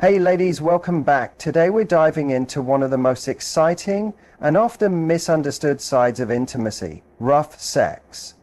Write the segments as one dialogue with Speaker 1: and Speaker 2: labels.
Speaker 1: Hey ladies, welcome back. Today we're diving into one of the most exciting and often misunderstood sides of intimacy, rough sex.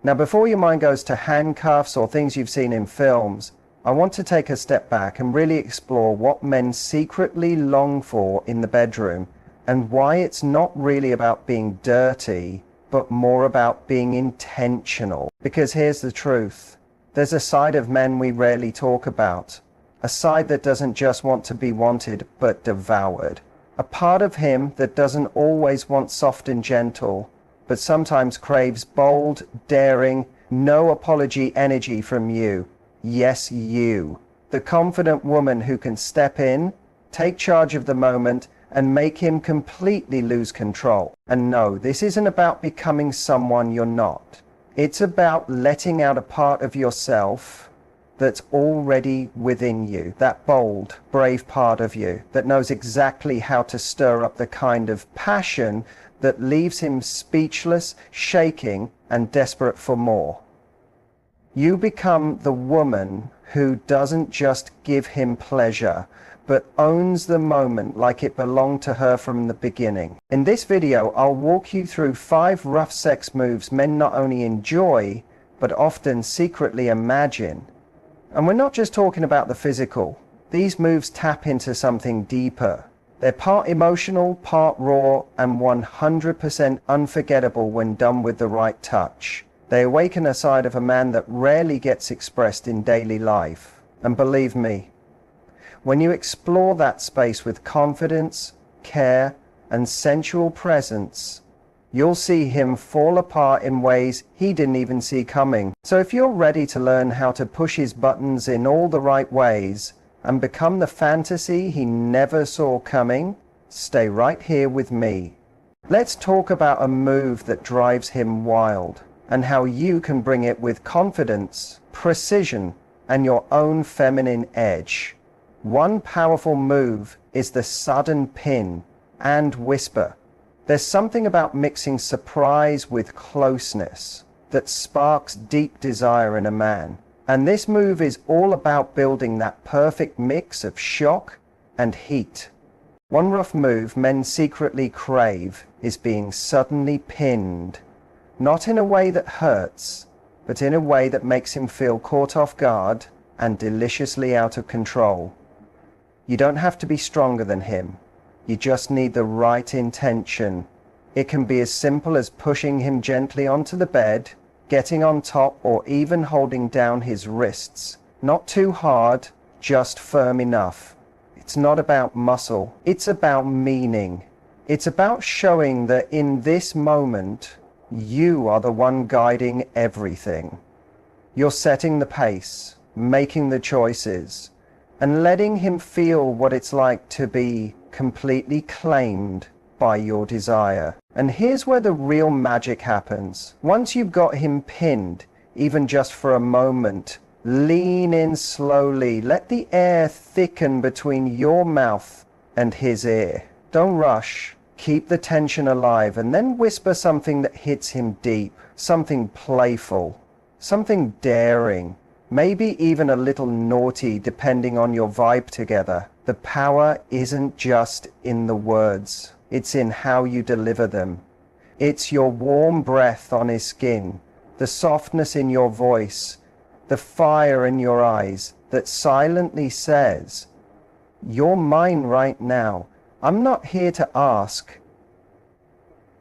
Speaker 1: Now before your mind goes to handcuffs or things you've seen in films, I want to take a step back and really explore what men secretly long for in the bedroom and why it's not really about being dirty, but more about being intentional. Because here's the truth. There's a side of men we rarely talk about. A side that doesn't just want to be wanted, but devoured. A part of him that doesn't always want soft and gentle, but sometimes craves bold, daring, no apology energy from you. Yes, you. The confident woman who can step in, take charge of the moment, and make him completely lose control. And no, this isn't about becoming someone you're not. It's about letting out a part of yourself that's already within you, that bold, brave part of you that knows exactly how to stir up the kind of passion that leaves him speechless, shaking, and desperate for more. You become the woman who doesn't just give him pleasure, but owns the moment like it belonged to her from the beginning. In this video, I'll walk you through 5 rough sex moves men not only enjoy, but often secretly imagine. And we're not just talking about the physical. These moves tap into something deeper. They're part emotional, part raw, and 100% unforgettable when done with the right touch. They awaken a side of a man that rarely gets expressed in daily life. And believe me, when you explore that space with confidence, care, and sensual presence, you'll see him fall apart in ways he didn't even see coming. So if you're ready to learn how to push his buttons in all the right ways and become the fantasy he never saw coming, stay right here with me. Let's talk about a move that drives him wild and how you can bring it with confidence, precision, and your own feminine edge. One powerful move is the sudden pin and whisper. There's something about mixing surprise with closeness that sparks deep desire in a man. And this move is all about building that perfect mix of shock and heat. One rough move men secretly crave is being suddenly pinned. Not in a way that hurts, but in a way that makes him feel caught off guard and deliciously out of control. You don't have to be stronger than him. You just need the right intention. It can be as simple as pushing him gently onto the bed, getting on top, or even holding down his wrists. Not too hard, just firm enough. It's not about muscle. It's about meaning. It's about showing that in this moment, you are the one guiding everything. You're setting the pace, making the choices, and letting him feel what it's like to be completely claimed by your desire. And here's where the real magic happens. Once you've got him pinned, even just for a moment, lean in slowly. Let the air thicken between your mouth and his ear. Don't rush. Keep the tension alive, and then whisper something that hits him deep, something playful, something daring. Maybe even a little naughty, depending on your vibe together. The power isn't just in the words. It's in how you deliver them. It's your warm breath on his skin, the softness in your voice, the fire in your eyes that silently says, "You're mine right now. I'm not here to ask.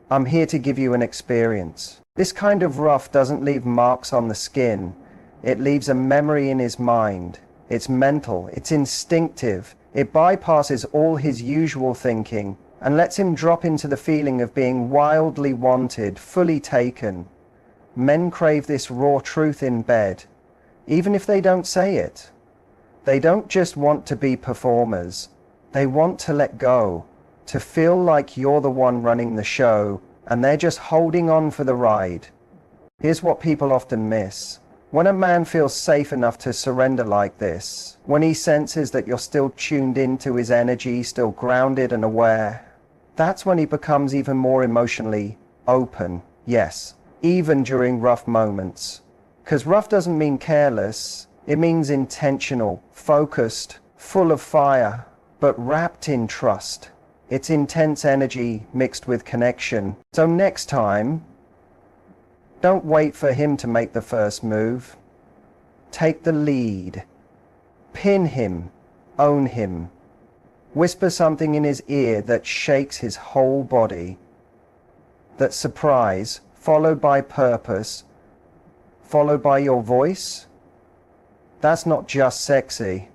Speaker 1: I'm here to give you an experience." This kind of rough doesn't leave marks on the skin. It leaves a memory in his mind. It's mental, it's instinctive. It bypasses all his usual thinking and lets him drop into the feeling of being wildly wanted, fully taken. Men crave this raw truth in bed, even if they don't say it. They don't just want to be performers. They want to let go, to feel like you're the one running the show and they're just holding on for the ride. Here's what people often miss. When a man feels safe enough to surrender like this, when he senses that you're still tuned into his energy, still grounded and aware, that's when he becomes even more emotionally open. Yes, even during rough moments. Because rough doesn't mean careless, it means intentional, focused, full of fire, but wrapped in trust. It's intense energy mixed with connection. So next time, don't wait for him to make the first move. Take the lead. Pin him. Own him. Whisper something in his ear that shakes his whole body. That surprise, followed by purpose, followed by your voice, that's not just sexy.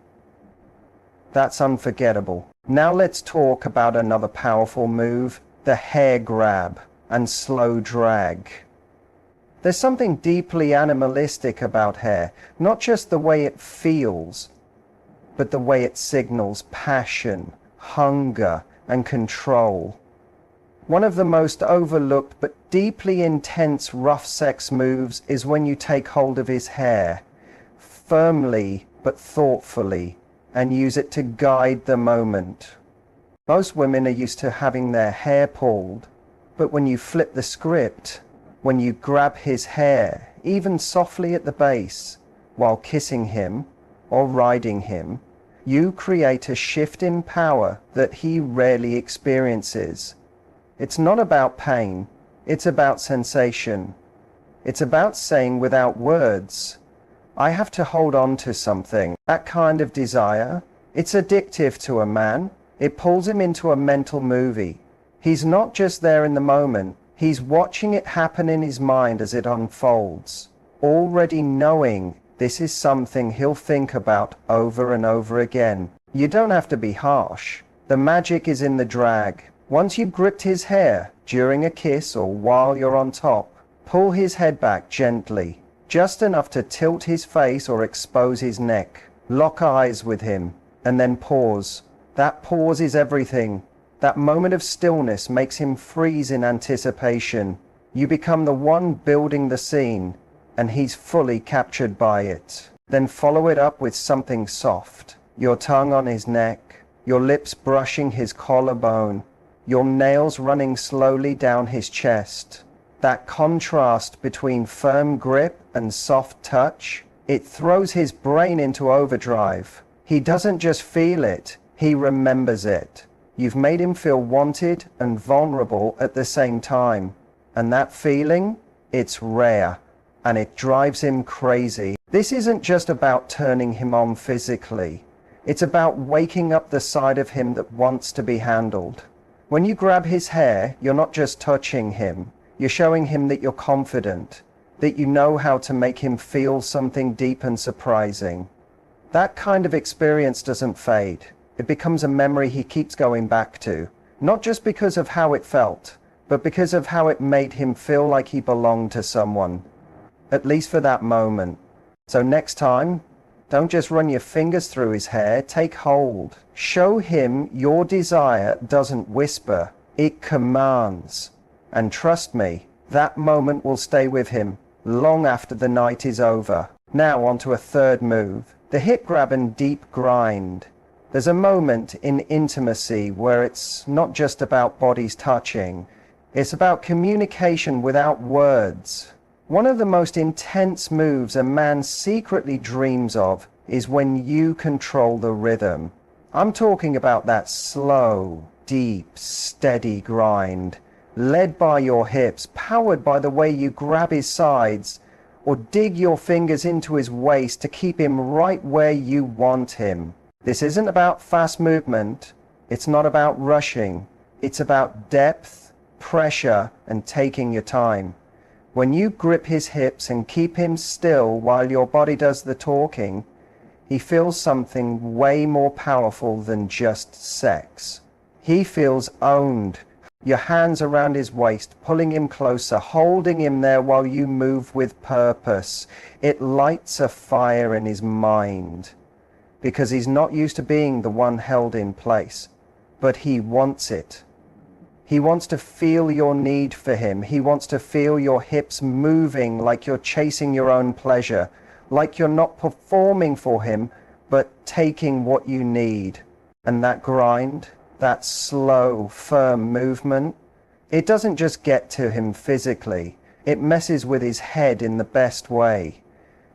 Speaker 1: That's unforgettable. Now let's talk about another powerful move, the hair grab and slow drag. There's something deeply animalistic about hair, not just the way it feels, but the way it signals passion, hunger, and control. One of the most overlooked but deeply intense rough sex moves is when you take hold of his hair, firmly but thoughtfully, and use it to guide the moment. Most women are used to having their hair pulled, but when you flip the script, when you grab his hair, even softly at the base, while kissing him or riding him, you create a shift in power that he rarely experiences. It's not about pain, it's about sensation. It's about saying without words, I have to hold on to something. That kind of desire, it's addictive to a man. It pulls him into a mental movie. He's not just there in the moment, he's watching it happen in his mind as it unfolds, already knowing this is something he'll think about over and over again. You don't have to be harsh. The magic is in the drag. Once you've gripped his hair, during a kiss or while you're on top, pull his head back gently, just enough to tilt his face or expose his neck. Lock eyes with him, and then pause. That pause is everything. That moment of stillness makes him freeze in anticipation. You become the one building the scene, and he's fully captured by it. Then follow it up with something soft. Your tongue on his neck, your lips brushing his collarbone, your nails running slowly down his chest. That contrast between firm grip and soft touch, it throws his brain into overdrive. He doesn't just feel it, he remembers it. You've made him feel wanted and vulnerable at the same time. And that feeling, it's rare, and it drives him crazy. This isn't just about turning him on physically. It's about waking up the side of him that wants to be handled. When you grab his hair, you're not just touching him. You're showing him that you're confident, that you know how to make him feel something deep and surprising. That kind of experience doesn't fade. It becomes a memory he keeps going back to, not just because of how it felt, but because of how it made him feel like he belonged to someone, at least for that moment. So next time, don't just run your fingers through his hair, take hold. Show him your desire doesn't whisper, it commands. And trust me, that moment will stay with him long after the night is over. Now on to a third move, the hip grab and deep grind. There's a moment in intimacy where it's not just about bodies touching, it's about communication without words. One of the most intense moves a man secretly dreams of is when you control the rhythm. I'm talking about that slow, deep, steady grind, led by your hips, powered by the way you grab his sides, or dig your fingers into his waist to keep him right where you want him. This isn't about fast movement, it's not about rushing, it's about depth, pressure, and taking your time. When you grip his hips and keep him still while your body does the talking, he feels something way more powerful than just sex. He feels owned. Your hands around his waist, pulling him closer, holding him there while you move with purpose. It lights a fire in his mind, because he's not used to being the one held in place, but he wants it. He wants to feel your need for him. He wants to feel your hips moving like you're chasing your own pleasure, like you're not performing for him, but taking what you need. And that grind, that slow, firm movement, it doesn't just get to him physically, it messes with his head in the best way.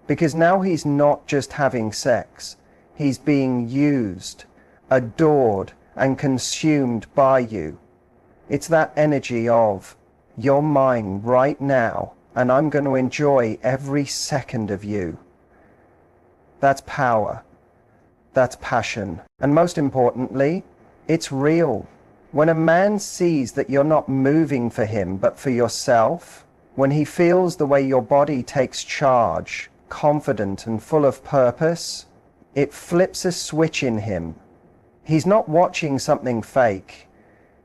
Speaker 1: Because now he's not just having sex, He's being used, adored, and consumed by you. It's that energy of, you're mine right now, and I'm going to enjoy every second of you. That's power. That's passion. And most importantly, it's real. When a man sees that you're not moving for him, but for yourself, when he feels the way your body takes charge, confident and full of purpose, it flips a switch in him. He's not watching something fake.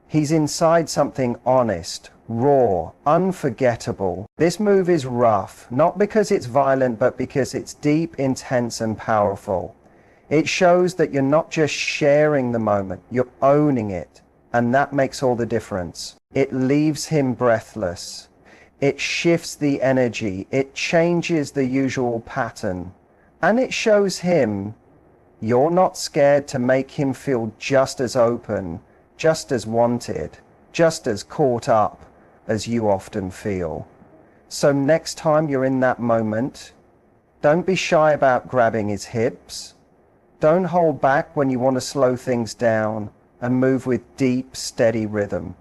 Speaker 1: He's inside something honest, raw, unforgettable. This move is rough, not because it's violent, but because it's deep, intense, and powerful. It shows that you're not just sharing the moment, you're owning it. And that makes all the difference. It leaves him breathless. It shifts the energy. It changes the usual pattern. And it shows him you're not scared to make him feel just as open, just as wanted, just as caught up as you often feel. So next time you're in that moment, don't be shy about grabbing his hips. Don't hold back when you want to slow things down and move with deep, steady rhythm.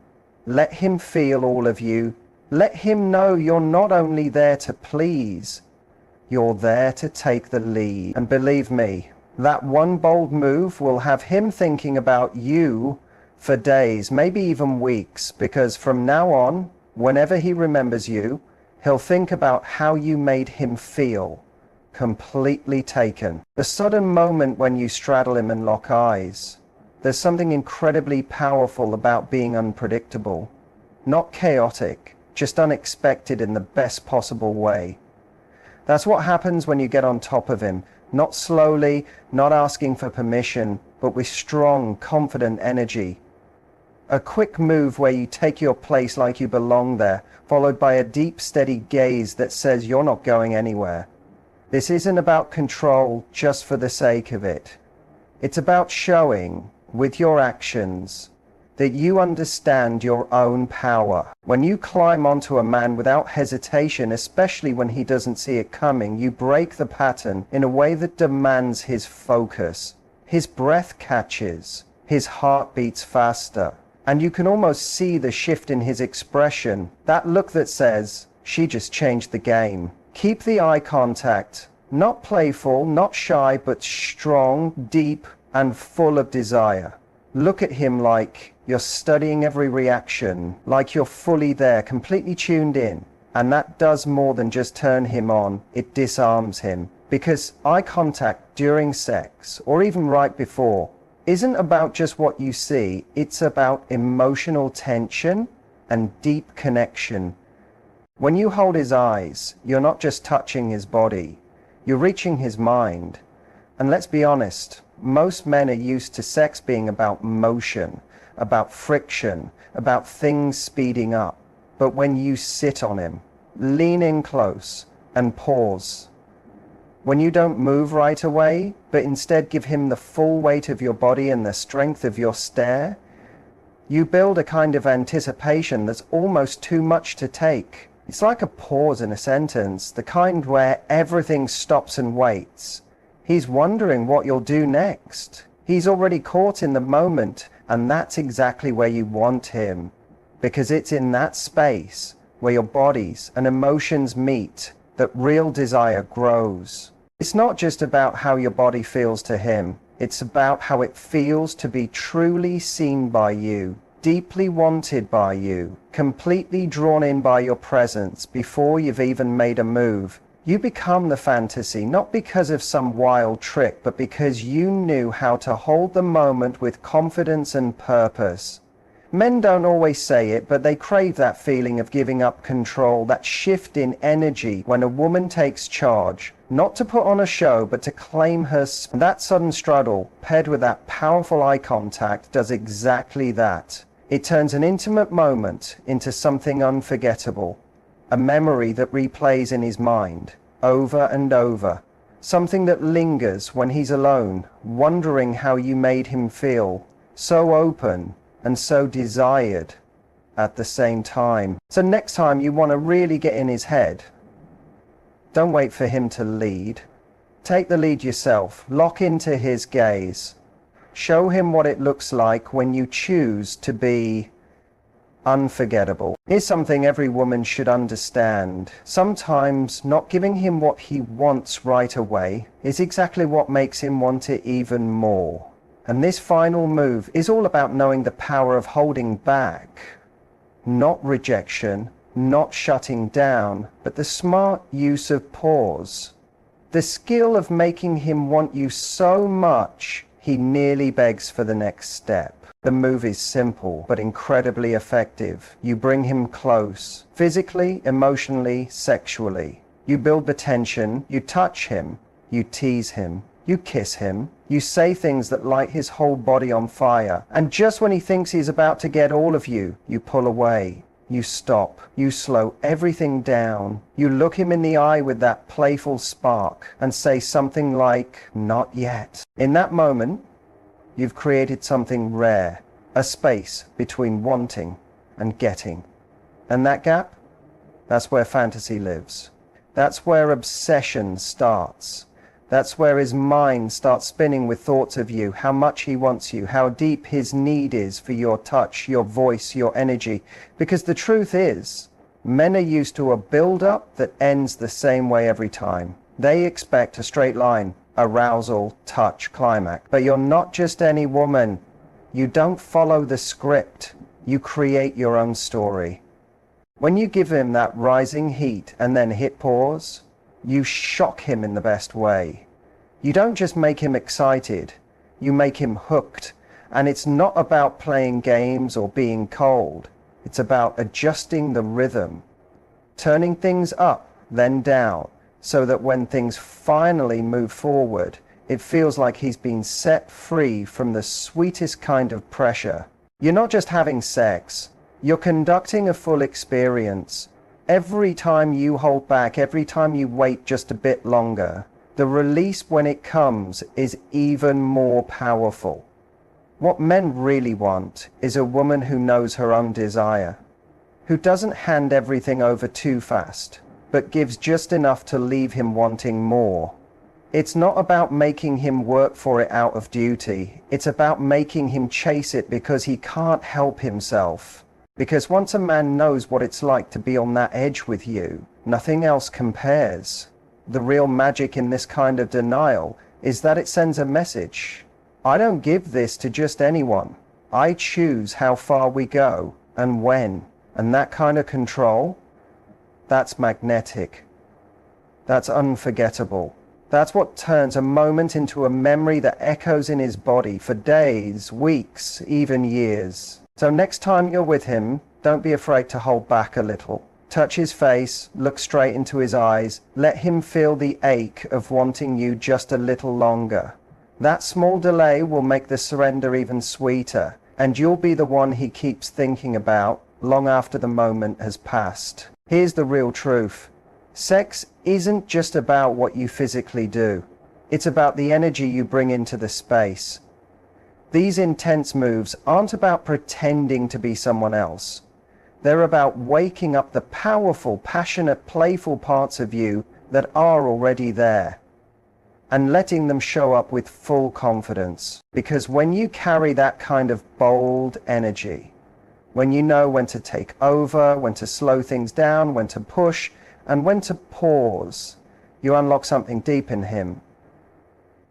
Speaker 1: Let him feel all of you. Let him know you're not only there to please, you're there to take the lead. And believe me, that one bold move will have him thinking about you for days, maybe even weeks, because from now on, whenever he remembers you, he'll think about how you made him feel, completely taken. The sudden moment when you straddle him and lock eyes, there's something incredibly powerful about being unpredictable, not chaotic, just unexpected in the best possible way. That's what happens when you get on top of him, not slowly, not asking for permission, but with strong, confident energy. A quick move where you take your place like you belong there, followed by a deep, steady gaze that says you're not going anywhere. This isn't about control just for the sake of it. It's about showing, with your actions, that you understand your own power. When you climb onto a man without hesitation, especially when he doesn't see it coming, you break the pattern in a way that demands his focus. His breath catches, his heart beats faster, and you can almost see the shift in his expression, that look that says, she just changed the game. Keep the eye contact, not playful, not shy, but strong, deep, and full of desire. Look at him like you're studying every reaction, like you're fully there, completely tuned in. And that does more than just turn him on, it disarms him. Because eye contact during sex, or even right before, isn't about just what you see, it's about emotional tension and deep connection. When you hold his eyes, you're not just touching his body, you're reaching his mind. And let's be honest, most men are used to sex being about motion, about friction, about things speeding up. But when you sit on him, lean in close and pause. When you don't move right away, but instead give him the full weight of your body and the strength of your stare, you build a kind of anticipation that's almost too much to take. It's like a pause in a sentence, the kind where everything stops and waits. He's wondering what you'll do next. He's already caught in the moment, and that's exactly where you want him. Because it's in that space where your bodies and emotions meet that real desire grows. It's not just about how your body feels to him. It's about how it feels to be truly seen by you, deeply wanted by you, completely drawn in by your presence before you've even made a move. You become the fantasy, not because of some wild trick, but because you knew how to hold the moment with confidence and purpose. Men don't always say it, but they crave that feeling of giving up control, that shift in energy when a woman takes charge, not to put on a show, but to claim her space. That sudden straddle, paired with that powerful eye contact, does exactly that. It turns an intimate moment into something unforgettable. A memory that replays in his mind, over and over. Something that lingers when he's alone, wondering how you made him feel. So open and so desired at the same time. So next time you want to really get in his head, don't wait for him to lead. Take the lead yourself. Lock into his gaze. Show him what it looks like when you choose to be unforgettable. Here's something every woman should understand. Sometimes not giving him what he wants right away is exactly what makes him want it even more. And this final move is all about knowing the power of holding back. Not rejection, not shutting down, but the smart use of pause. The skill of making him want you so much he nearly begs for the next step. The move is simple, but incredibly effective. You bring him close, physically, emotionally, sexually. You build the tension, you touch him, you tease him, you kiss him, you say things that light his whole body on fire. And just when he thinks he's about to get all of you, you pull away. You stop, you slow everything down, you look him in the eye with that playful spark and say something like, "Not yet." In that moment, you've created something rare, a space between wanting and getting. And that gap, that's where fantasy lives. That's where obsession starts. That's where his mind starts spinning with thoughts of you, how much he wants you, how deep his need is for your touch, your voice, your energy. Because the truth is, men are used to a build-up that ends the same way every time. They expect a straight line, arousal, touch, climax. But you're not just any woman. You don't follow the script. You create your own story. When you give him that rising heat and then hit pause, you shock him in the best way. You don't just make him excited, you make him hooked. And it's not about playing games or being cold. It's about adjusting the rhythm, turning things up, then down, so that when things finally move forward, it feels like he's been set free from the sweetest kind of pressure. You're not just having sex, you're conducting a full experience. Every time you hold back, every time you wait just a bit longer, the release when it comes is even more powerful. What men really want is a woman who knows her own desire, who doesn't hand everything over too fast, but gives just enough to leave him wanting more. It's not about making him work for it out of duty. It's about making him chase it because he can't help himself. Because once a man knows what it's like to be on that edge with you, nothing else compares. The real magic in this kind of denial is that it sends a message. I don't give this to just anyone. I choose how far we go and when. And that kind of control, that's magnetic. That's unforgettable. That's what turns a moment into a memory that echoes in his body for days, weeks, even years. So next time you're with him, don't be afraid to hold back a little. Touch his face, look straight into his eyes, let him feel the ache of wanting you just a little longer. That small delay will make the surrender even sweeter, and you'll be the one he keeps thinking about long after the moment has passed. Here's the real truth. Sex isn't just about what you physically do. It's about the energy you bring into the space. These intense moves aren't about pretending to be someone else. They're about waking up the powerful, passionate, playful parts of you that are already there and letting them show up with full confidence. Because when you carry that kind of bold energy, when you know when to take over, when to slow things down, when to push, and when to pause, you unlock something deep in him.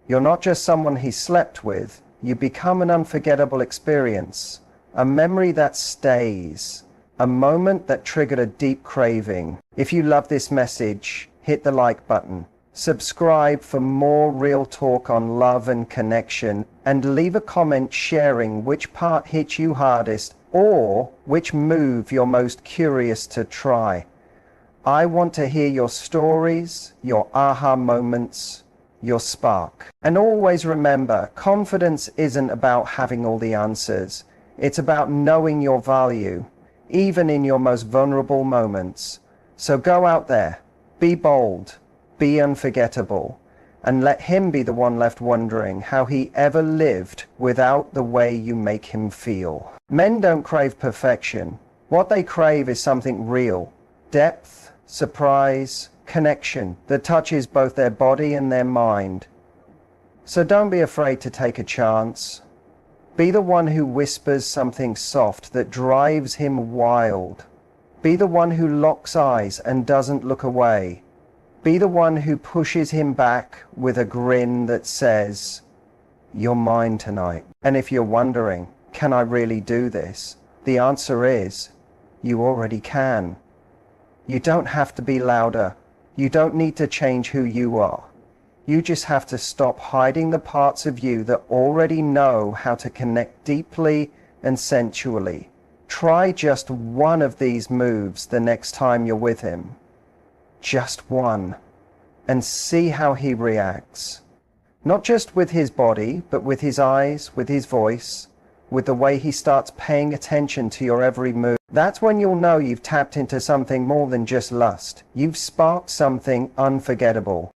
Speaker 1: You're not just someone he slept with. You become an unforgettable experience, a memory that stays, a moment that triggered a deep craving. If you love this message, hit the like button, subscribe for more real talk on love and connection, and leave a comment sharing which part hit you hardest or which move you're most curious to try. I want to hear your stories, your aha moments, your spark. And always remember, confidence isn't about having all the answers. It's about knowing your value, even in your most vulnerable moments. So go out there, be bold, be unforgettable, and let him be the one left wondering how he ever lived without the way you make him feel. Men don't crave perfection. What they crave is something real, depth, surprise, connection that touches both their body and their mind. So don't be afraid to take a chance. Be the one who whispers something soft that drives him wild. Be the one who locks eyes and doesn't look away. Be the one who pushes him back with a grin that says, "You're mine tonight." And if you're wondering, can I really do this? The answer is, you already can. You don't have to be louder. You don't need to change who you are. You just have to stop hiding the parts of you that already know how to connect deeply and sensually. Try just one of these moves the next time you're with him. Just one. And see how he reacts. Not just with his body, but with his eyes, with his voice, with the way he starts paying attention to your every move. That's when you'll know you've tapped into something more than just lust. You've sparked something unforgettable.